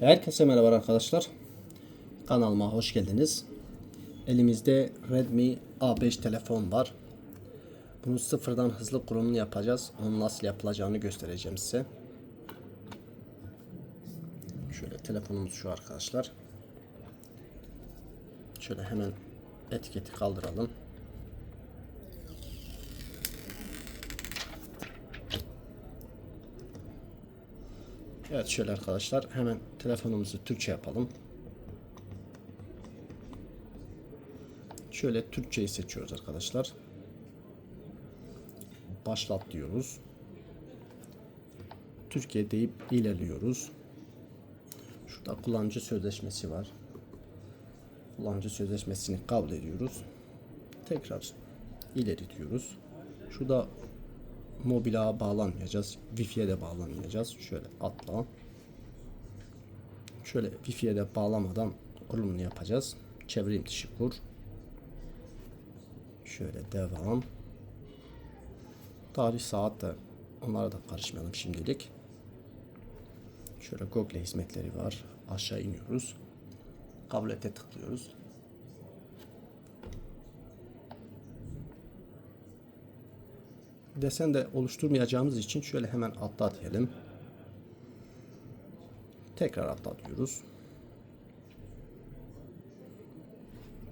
Herkese merhaba arkadaşlar. Kanalıma hoş geldiniz. Elimizde Redmi A5 telefon var. Bunu sıfırdan hızlı kurulumunu yapacağız. Onun nasıl yapılacağını göstereceğim size. Şöyle telefonumuz şu arkadaşlar. Şöyle hemen etiketi kaldıralım. Evet şöyle arkadaşlar, hemen telefonumuzu Türkçe yapalım. Şöyle Türkçeyi seçiyoruz arkadaşlar. Başlat diyoruz. Türkiye deyip ilerliyoruz. Şurada kullanıcı sözleşmesi var. Kullanıcı sözleşmesini kabul ediyoruz. Tekrar ileri diyoruz. Şurada mobil ağa bağlanmayacağız. Wi-Fi'ye de bağlanmayacağız. Şöyle atla. Şöyle Wi-Fi'ye de bağlamadan kurulumunu yapacağız. Çevrim dışı kur. Şöyle devam. Tarih, saat de onlara da karışmayalım şimdilik. Şöyle Google hizmetleri var. Aşağı iniyoruz. Kabul ete tıklıyoruz. Desen de oluşturmayacağımız için şöyle hemen atla diyelim. Tekrar atla diyoruz.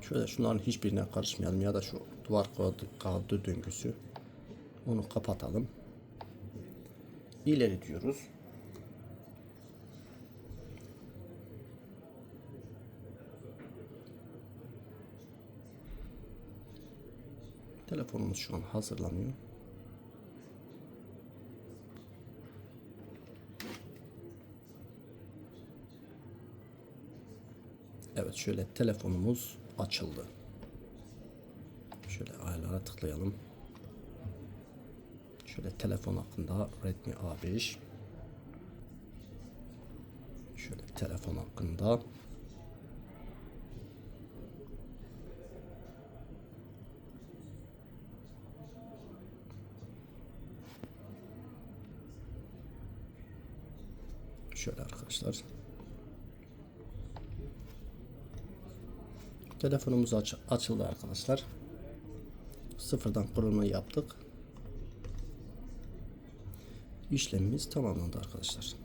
Şöyle şunların hiçbirine karışmayalım ya da şu duvar kağıdı döngüsü. Onu kapatalım. İleri diyoruz. Telefonumuz şu an hazırlanıyor. Evet şöyle telefonumuz açıldı. Şöyle ayarlara tıklayalım. Şöyle telefon hakkında Redmi A5. Şöyle telefon hakkında. Şöyle arkadaşlar. Telefonumuz açıldı arkadaşlar. Sıfırdan kurulumu yaptık. İşlemimiz tamamlandı arkadaşlar.